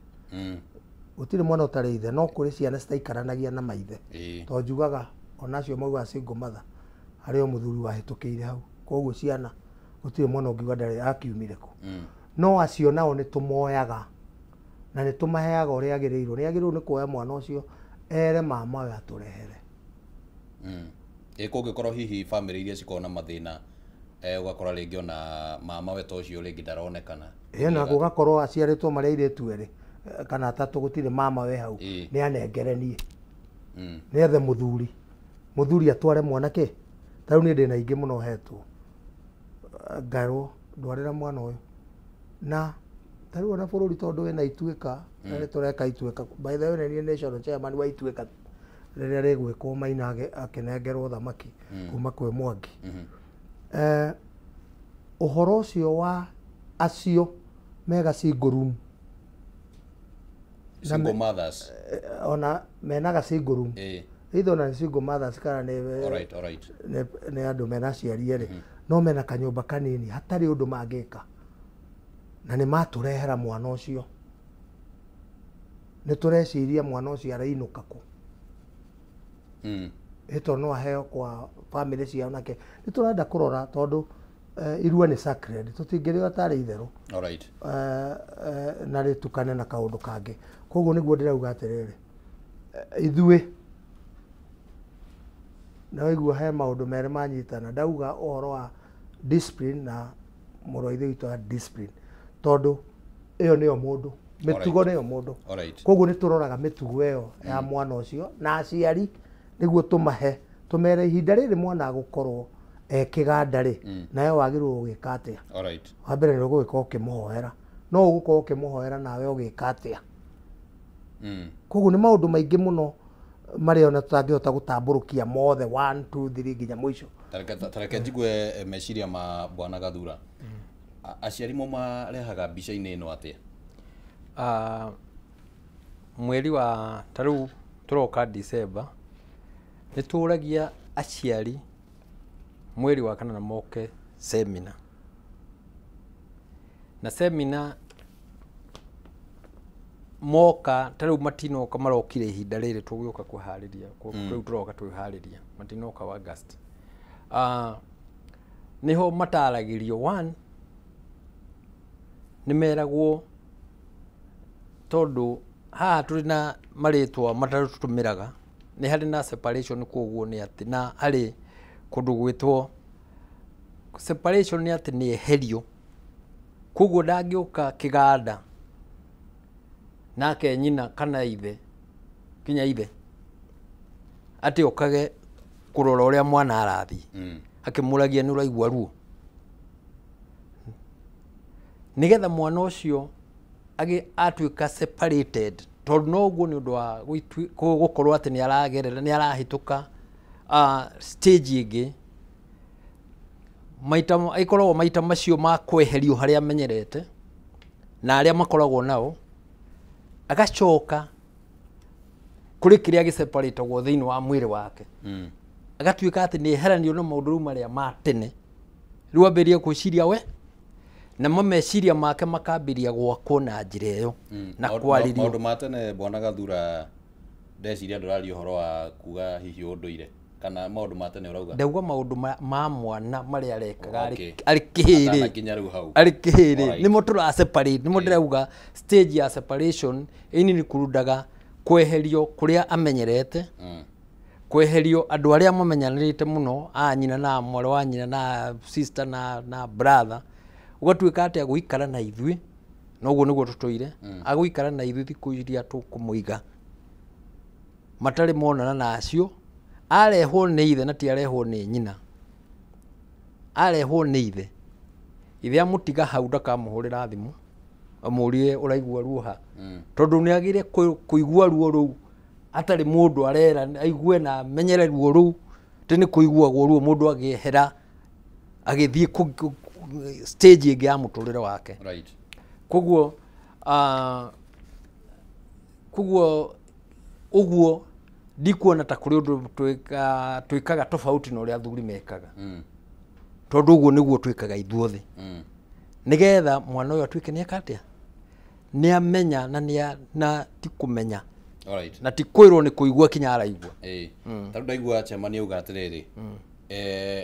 gũtirĩ mwana ũtarĩ ithe, no kũrĩ ciana citaikaranagia na maithe, tondũ njugaga onacio maugaga single mother harĩ o mũthuri wahĩtũkĩire hau, koguo ciana gũtirĩ mwana ũngiuga ndarĩ akiumire ku, no acio nao nĩ tũmoyaga na nĩ tũmaheaga ũrĩa agĩrĩirwo. Nĩ agĩrĩirwo nĩ kuoya mwana ũcio ere mamawe atũrehere. Kũngĩkorwo hihi family iria cikoragwo na mathĩna ũgakora rĩngĩ ona mamawe ta ũcio rĩngĩ ndaronekana, na gũgakorwo aciarĩtwo marĩ airĩtu erĩ kana atatũ, gũtirĩ mamawe hau, nĩ anengerenie nĩ ethe mũthuri atware mwanake. Tarĩu niĩ ndĩna ingĩ mũno hetwo ngarwo ndwarĩra mwana ũyũ, na tarĩu ona bũrũri tondũ wĩna Ituĩka nĩ tũreka Ituĩka, by the way nĩ national chairman wa Ituĩka rĩrĩa rĩgwĩkwo Maina akĩnengerwo thamaki kuma kwĩ Mwangi. Ũhoro ũcio wa acio mega single room, single mothers ona menaga single room, either ona single mothers kana nĩ andũ mena aciari erĩ, no mena kanyũmba kanini hatarĩ ũndũ mangĩka, na nĩ matũrehera mwana ũcio. Nĩ tũreciria mwana ũcio arainũka kũ, ĩtwo no aheo kwa family ciao, nake nĩ tũrenda kũrora tondũ irua nĩ sacred, tũtingĩrĩo atarĩ itherũ na rĩtukane na kaũndũ kangĩ. Koguo nĩguo ndĩrauga atĩrĩrĩ, ithuĩ na waigua he maũndũ merĩ manyitana, ndauga ũhoro wa discipline na mũrũ wa ithe witũ wa discipline, tondũ ĩyo nĩyo mũndũ, mĩtugo nĩyo mũndũ. Koguo nĩ tũroraga mĩtugo ĩyo ya mwana ũcio na aciari nĩguo tũmere ihinda rĩrĩ mwana agũkorwo kĩganda rĩ, nawe wagĩrĩirwo gwĩka atĩa. Wa mbere nĩ ũgũgĩkorwo ũkĩmũhoera, no ũgũkorwo ũkĩmũhoera nawe ũgĩka atĩa. Koguo nĩ maũndũ maingĩ mũno marĩa ona tũtangĩhota gũtambũrũkia mothe 1 2 3 nginya mũico. Tareke njigue meciria ma Bwana Gathura, aciari mo marehaga mbica-inĩ ĩno atĩa? mweri wa taru turoka December nituragia aciari mweri wa kana na moke seminar na seminar moka taru matinoka marokire ihinda riri tugioka kuhariria riu turoka twihariria matinoka wa August niho mataragirio one nimeragwo tondu haha turi na maritwa matarutumiraga ni hari na separation koguo ni ati na hari kundu gwitwo separation ni ati ni eherio koguo ndangioka kiganda nake nyina kana ithe kinya ithe ati okage kurora uria mwana arathi akimuragia ni uraigwa ruo nigetha mwana ucio atuika separated tondu noguo ni undu wa gukorwo ati ni aragerera ni arahituka stage ingi maita ikoragwo maita macio ma kweherio haria amenyerete na aria makoragwo nao agacoka kuri kiria giseparatagwo thiini wa mwiri wake agatuika ati ni eheranio na maundu ru maria ma tene riu ambirie gwiciria we na mameciria make makambiria gwakwo na njira iyo na kwaririo maundu ma tene bwana Gathura ndeciria ndurari uhoro wa kuga hihi unduire kana maundu ma tene urauga ndauga maundu ma mwana maria arekaga ari kihiri nimo tura separate nimo ndirauga stage ya separation ini ni kurundaga kweherio kuria amenyerete kweherio andu aria mamenyanirite muno anyina na mwari wa nyina na sister na brother ugatuika ati aguikara na ithui noguo niguo tutoire aguikara na ithui thiku iria tukumuiga matari monana nacio arehwo ni ithe na ti arehwo ni nyina arehwo ni ithe ithe amutiga hau ndakamuhurira thimu amurie uraigua ruha tondu ni agire kuigua ruo ru atari mundu arera aigue na menyere ruo ru tini kuigua ruo mundu agihera agithie stage ingi ya muturire wake right koguo uguo ndikuona ta kuri undu twikaga tofauti na uria athuri mekaga tondu uguo niguo twikaga ithuothe nigetha mwana uyu atwike ni akatia ni amenya na ti kumenya alright na ti kwirwo ni kuigua kinya araigua taru ndaigua chema ni uga atiriri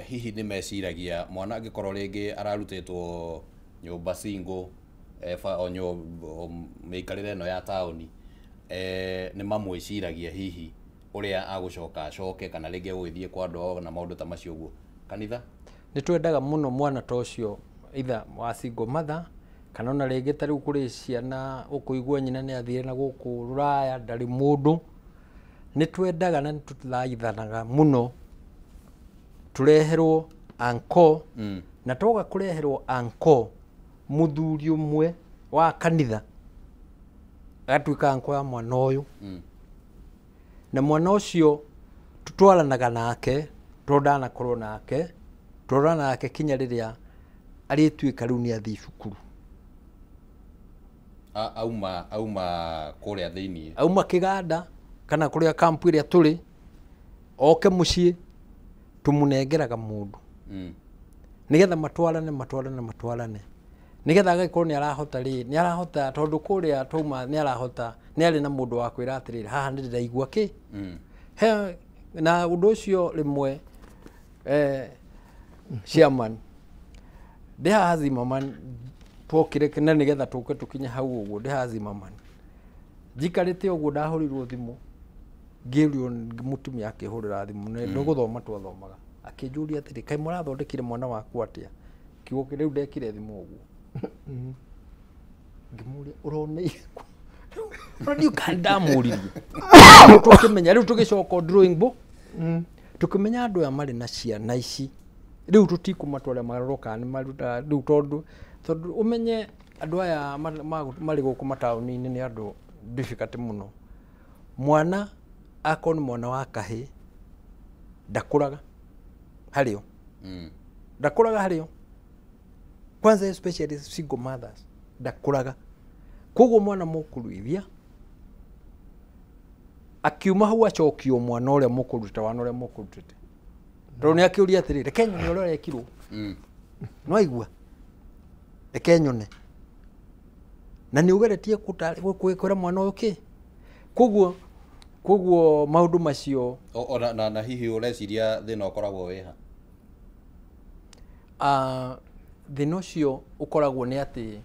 hihi ni meciragia mwana angikorwo ringi ararutitwo nyumba single onyo meikarire no ya tauni ni mamwiciragia hihi uria agucoka acoke kana ringi gwithie kwa ndo na maundu ta macio guo kanitha ni twendaga muno mwana ta ucio either wa single mother kana ona ringi tari kuri ciana ukuigua nyina ni athire na guku ruraya ndari mundu ni twendaga na tuthaithanaga muno tureherwo anko na toga kureherwo anko muthuri umwe wa kanitha agatuika anko ya mwana uyu na mwana ucio tutwaranaga nake tondana korwo nake twarana nake kinya riria arituika riu ni athi cukuru auma kuria thiini auma kiganda kana kuria kampu iria turi oke mucii tumunengeraga mundu nigetha matwarane nigetha agakorwo ni arahota ni arahota tondu kuria tuma ni arahota ni ari na mundu wa kwira atiriri haha ndi ndaigua ki he na undu ucio rimwe chairman deha Zimmerman twokire kena nigetha tuke tukinya hau uguo deha Zimmerman jikarite uguo ndahurirwo thimu ngirio mutumia akihurira thimu no guthoma twathomaga akinjuria atiri kai murathondekire mwana waku atia kiugo kiriu ndekire thimu uguo ngimuria urone radio kandamuririe tukimenya riu tugicoka drawing book tukimenya andu amari na ciana ici riu tutikumatwara maroroka ni maruta riu tondu umenye andu aya mari guku matauni-ini ni andu difficult muno mwana akoni mwana wa kahi ndakuraga hario ndakuraga hario kwanza especially single mothers ndakuraga koguo mwana mũkũruithia akiuma hau acokio mwana ũrĩa mũkũrutĩte wana ũrĩa mũkũrutĩte tondũ nĩ akĩũria atĩrĩrĩ reke nyone ũrĩa ũrekirwo no aigua reke nyone na nĩ ũgeretie kwĩra mwana ũyũ kĩ koguo maũndũ macio na hihi ũreciria thĩna ũkoragwo wĩha thĩna ũcio ũkoragwo nĩ atĩ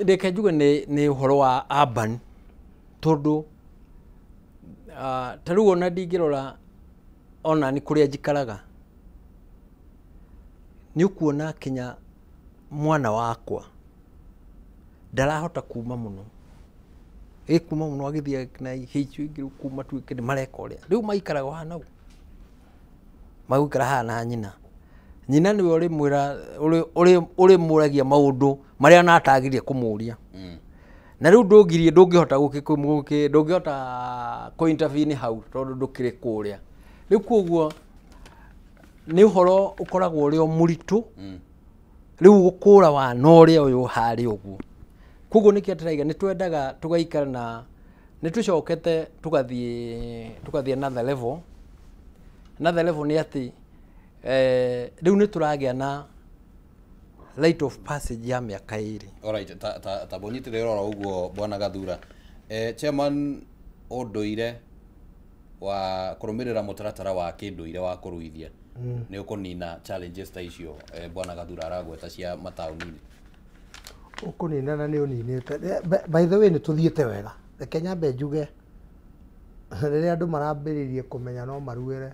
reke njuge nĩ ũhoro wa urban tondũ ta rĩu ona ndingĩrora ona nĩ kũrĩa njikaraga nĩ ũkuona kinya mwana wakwa ndarahota kuma mũno kuma mũno agĩthiĩ na hicio ingĩ kuma tuĩke nĩ mareka ũrĩa rĩu maikaraga haha nau magũikara haha na nyina nĩwe ũrĩ mũragia maũndũ marĩa natagĩria kũmũria na rĩu ndũngĩhota kũ-intervene hau tondũ ndũkĩrĩ kũrĩa rĩu koguo nĩ ũhoro ũkoragwo ũrĩ o mũritũ rĩu gũkũra wana ũrĩa ũyũ harĩ ũguo koguo nĩkĩo tũraiga nĩ twendaga tũgaikara na nĩ tũcokete tũgathiĩ another level nĩ atĩ rĩu nĩ tũragĩa na rite of passage ya mĩaka ĩrĩ. Alright, ta bonyitire rora uguo bwana Gathura. Chairman ũndũire wa kũrũmĩrĩra mũtaratara wa kĩndũire wa kũruithia nĩ ũkũnina challenges ta icio bwana Gathura aragweta cia mataũni-inĩ. Ũkũnina na nĩ ũninĩte. By the way nĩ tũthiĩte wega. Reke nyambe njuge rĩrĩa andũ marambĩrĩirie kũmenya no maruĩre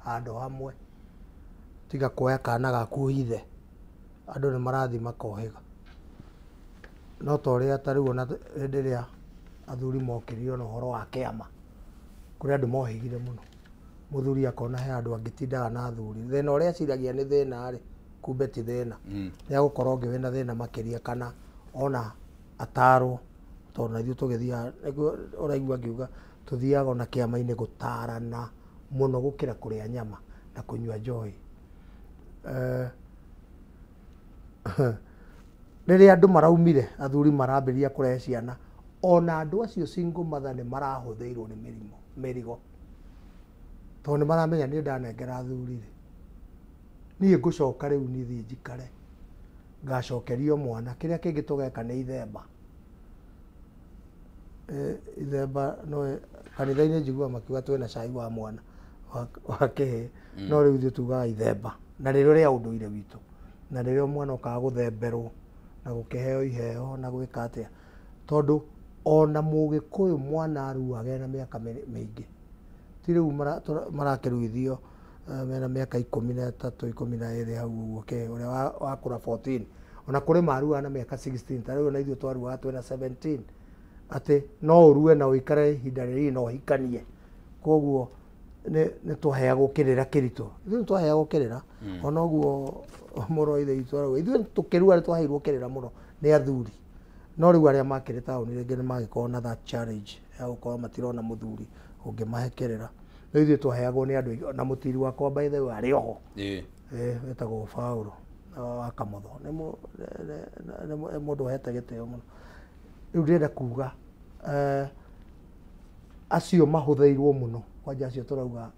handũ hamwe tiga kuoya kana gaku hithe andũ nĩ marathi makohĩga no ta ũrĩa ta rĩu ona hĩndĩ ĩrĩa athuri mokĩrire na ũhoro wa kĩama kũrĩa andũ mohĩgire mũno mũthuri akona he andũ angĩtindaga na athuri thĩna ũrĩa aciragia nĩ thĩna rĩ kumbe ti thĩna nĩ agũkorwo ũngĩ wĩna thĩna makĩria kana ona atarwo tondũ na ithuĩ tũgĩthiaga ũraigua akiuga tuthiaga ona kĩama-inĩ gũtarana mũno gũkĩra kũrĩa nyama na kũnyua njohi rĩrĩa andũ maraumire athuri marambĩrĩria kũrehe ciana ona andũ acio single mother nĩ marahũthĩirwo nĩ mĩrigo tondũ nĩ maramenya nĩ ndanengera athuri rĩ niĩ ngũcoka rĩu niĩ thiĩ njikare ngacokerio mwana kĩrĩa kĩngĩ tũgeka nĩ ithemba no kanitha-inĩ njiguaga makiuga twĩna cai wa mwana wa kĩhĩ no rĩu ithuĩ tugaga ithemba na rĩrĩa rĩa ũndũire witũ na rĩrĩa mwana okaga gũthemberwo na gũkĩheo iheo na gwĩka atĩa tondũ ona mũgĩkũyũ mwana aruaga na mĩaka mĩingĩ ti rĩu marakĩruithio mena mĩaka 13 12 hau ũguo ũrĩa wakũra 14 ona kũrĩ maruaga na mĩaka 16 ta rĩu na ithuĩ twaruaga twĩna 17 atĩ no ũrue na ũikare ihinda rĩrĩ na ũhikanie koguo nĩ twaheagwo kĩrĩra kĩritũ ithuĩ twaheagwo kĩrĩra ona ũguo mũro ithe itũ ithuĩ tũkĩrua nĩ twaheirwo kĩrĩra mũno nĩ athuri no rĩu arĩa makĩrĩ taũni rĩngĩ nĩ magĩkorwo na that challenge ya gũkorwo matirona mũthuri ũngĩmahe kĩrĩra no ithuĩ twaheagwo nĩ andũ na mũtiri wakwa by the way arĩ oho wetagwo Paulo wa Kamotho nĩ mũndũ wahete gĩtĩo mũno rĩu ndĩrenda kuga acio mahũthĩirwo mũno kwanja acio tũrauga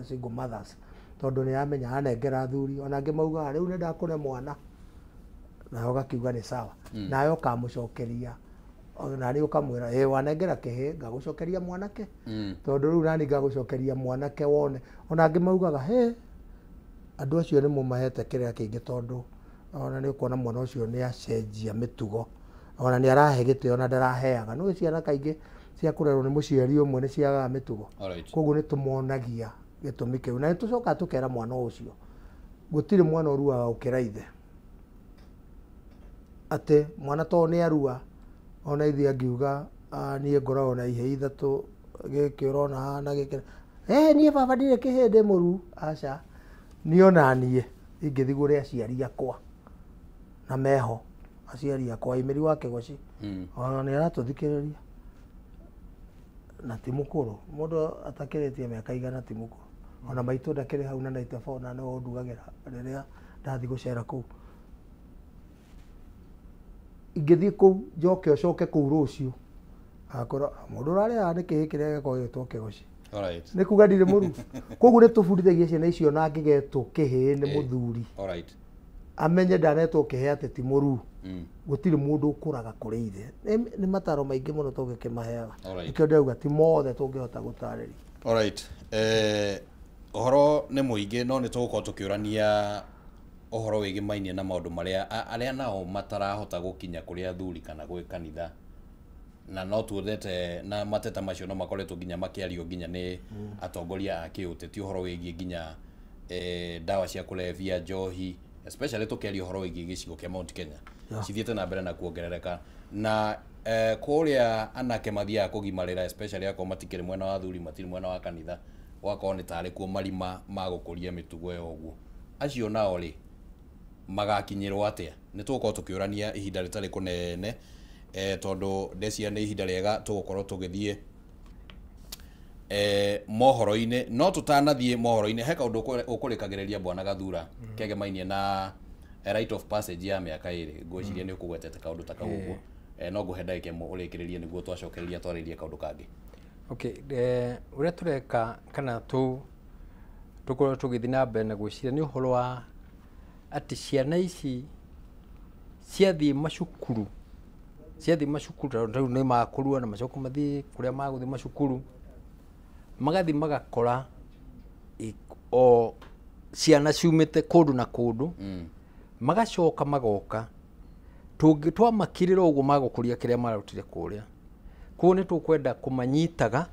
single mothers tondũ nĩ amenya anengera athuri ona angĩ mauga rĩu nĩ ndakũne mwana nayo gakiuga nĩ sawa nayo kamũcokeria nani ũkamwĩra wanengera kĩhĩ ngagũcokeria mwanake tondũ rĩu nani ngagũcokeria mwanake wone ona angĩ maugaga andũ acio nĩ mũmahete kĩrĩa kĩngĩ tondũ ona nĩ ũkuona mwana ũcio nĩ acenjia mĩtugo ona nĩ arahe gĩtĩo na ndaraheaga no ciana kaingĩ cia kũrerwo nĩ mũciari ũmwe nĩ ciagaga mĩtugo koguo nĩ tũmonagia gĩtũmi kĩu na nĩ tũcokaga tũkera mwana ũcio gũtirĩ mwana ũruaga gũkĩra ithe atĩ mwana to nĩ arua ona ithe angiuga niĩ ngoragwo na ihĩ ithatũ gĩkĩ ũrona hana gĩkĩ niĩ baba ndirĩ kĩhĩndĩ mũru aca niĩ ona niĩ ingĩthi gũrĩ aciari akwa na meho aciari akwa imeri wa Kĩgoci ona nĩ aratũthikĩrĩria na ti mũkũrũ mũndũ atakĩrĩtie mĩaka igana ti mũkũrũ ona maitũ ndakĩrĩ hau na 94 na no ndugagĩra rĩrĩa ndathi gũcera kũu ingĩthiĩ kũu njoke ũcoke kũu rũciũ akorwo mũndũ ũrarĩ haha nĩ kĩhĩ kĩrĩa gĩkorwo gĩtwo kĩgoci Alright. nĩ kuga ndirĩ mũru koguo nĩ tũbundithagia ciana icio na angĩgetwo kĩhĩ nĩ mũthuri Alright. amenye ndanetwo kĩhĩ atĩ ti mũru gũtirĩ mũndũ ũkũraga kũrĩ ithe nĩ mataro maingĩ mũno tũngĩkĩmaheaga nĩkĩo ndĩrauga ti mothe tũngĩhota gũtarĩria. Alright. Ũhoro nĩ mũingĩ no nĩ tũgũkorwo tũkĩũrania ũhoro wĩgĩmainie na maũndũ marĩa arĩa nao matarahota gũkinya kũrĩ athuri kana gwĩ kanitha na no tuothete na mateta macio no makoretwo nginya makĩario nginya nĩ atongoria a kĩũteti ũhoro wĩgiĩ nginya ndawa cia kũrebia, njohi, especially tũkĩaria ũhoro wĩgiĩ gĩcigo kĩa Mount Kenya cithiĩte na mbere na kuongerereka na kũrĩa anake mathiaga kũgimarĩra especially akorwo matikĩrĩ mwena wa athuri matirĩ mwena wa kanitha gwakorwo nĩ tarĩ kuo marima ma gũkũria mĩtugo ĩyo ũguo acio nao rĩ magakinyĩrwo atĩa nĩ tũgũkorwo tũkĩũrania ihinda rĩtarĩ kũnene tondũ ndecia nĩ ihinda rĩega tũgũkorwo tũgĩthiĩ mohoro-inĩ no tũtanathiĩ mohoro-inĩ he kaũndũ ũkũrĩkagĩrĩria Bwana Gathura kegemainie na right of passage ya mĩaka ĩrĩ ngwĩciria nĩ ũkũgwetete kaũndũ ta kau ũguo no ngũhe ndagĩka ĩmwe ũrĩkĩrĩrie nĩguo twacokereria twarĩrie kaũndũ kangĩ. Okay, ũrĩa tũreka kana tũkorwo tũgĩthiĩ na mbere na gwĩciria nĩ ũhoro wa atĩ ciana ici ciathiĩ macukuru rĩu nĩ makũrua na macoka mathiĩ kũrĩa magũthiĩ macukuru magathiĩ magakora o ciana ciumĩte kũndũ na kũndũ magacoka magoka twamakirĩra ũguo magũkũria kĩrĩa mararutire kũrĩa koguo nĩ tũkwenda kũmanyitaga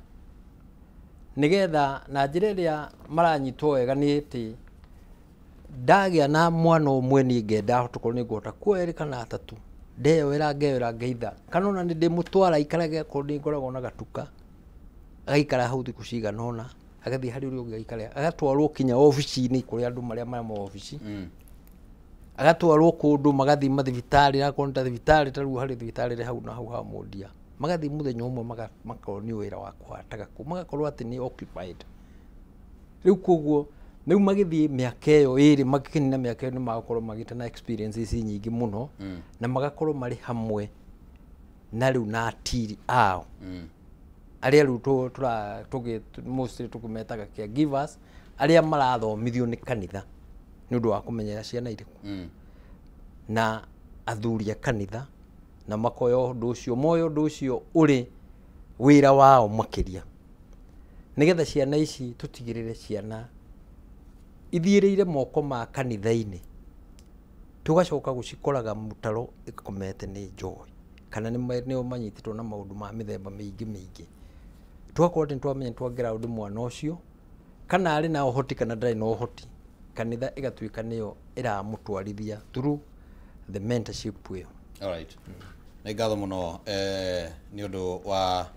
nĩgetha na njĩra ĩrĩa maranyitwo wega nĩ atĩ ndagĩa na mwana ũmwe niĩ ngenda tokorwo nĩ ngũhota kuoya erĩ kana atatũ ngeyoera ngeitha kana ona nĩ ndĩmũtwara ikarage korwo nĩ ngoragwo na gatuka agaikara hau thikũ cigana ũna agathiĩ harĩ ũrĩa ũngĩ agaikara agatwarwo kinya obici-inĩ kũrĩa andũ marĩa marĩ obici agatwarwo kũndũ magathiĩ mathibitarĩ akorwo nĩ ta thibitarĩ ta rĩu harĩ thibitarĩ hau na hau ha Mũndia magathiĩ mũthenya ũmwe makorwo nĩ wĩra wa kũhataga kũ magakorwo atĩ nĩ occupied rĩu koguo rĩu magĩthiĩ mĩaka ĩyo ĩrĩ magĩkinyia mĩaka ĩyo nĩ magakorwo magĩte na experiences nyingĩ mũno na magakorwo marĩ hamwe na rĩu na atiri ao arĩa rĩu mostly tũkĩmetaga caregivers arĩa marathomithio nĩ kanitha nĩ ũndũ wa kũmenyera ciana irĩkũ na athuri a kanitha na makoya ũndũ ũcio moyo ũndũ ũcio ũrĩ wĩra wao makĩria nĩgetha ciana ici tũtigĩrĩre ciana ithiĩrĩire moko ma kanitha-inĩ tũgacoka gũcikoraga mũtaro ĩkomete nĩ njohi kana nĩo manyitĩtwo na maũndũ ma mĩthemba mĩingĩ tũgakorwo nĩ twamenya twa mwana ũcio kana arĩ na ũhoti kana ndarĩ na ũhoti kanitha ĩgatuĩka nĩyo ĩramũtwarithia through the mentorship way. Alright. Nĩ ngatho mũno nĩ ũndũ wa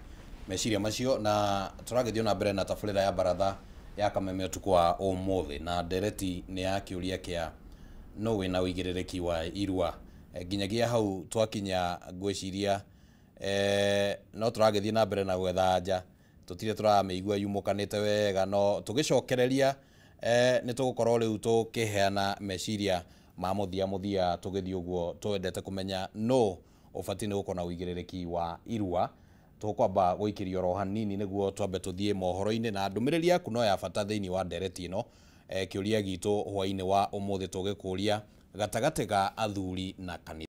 meciria macio na tũragĩthiĩ na mbere na tabarĩra ya baratha ya kameme ũtukũ wa ũmũthĩ na ndereti nĩ ya kĩũria kĩa no wĩna ũigĩrĩrĩki wa irua nginyagia hau twakinya ngwĩciria no tũragĩthiĩ na mbere na gwetha anja tũtire tũramĩigua yumũkanĩte wega no tũgĩcokereria nĩ tũgũkorwo rĩu tũkĩheana meciria ma mũthia tũgĩthiĩ ũguo twendete kũmenya no ũbatiĩ nĩ gũkorwo na ũigĩrĩrĩki wa irua tũkwamba gũikĩrio oro hanini nĩguo twambe tũthiĩ mohoro-inĩ na ndũmĩrĩri yaku no ya bata thĩinĩ wa ndereti ĩno kĩũria gitũ hwaĩ-inĩ wa ũmũthĩ tũgĩkũria gatagatĩ ga athuri na kanitha.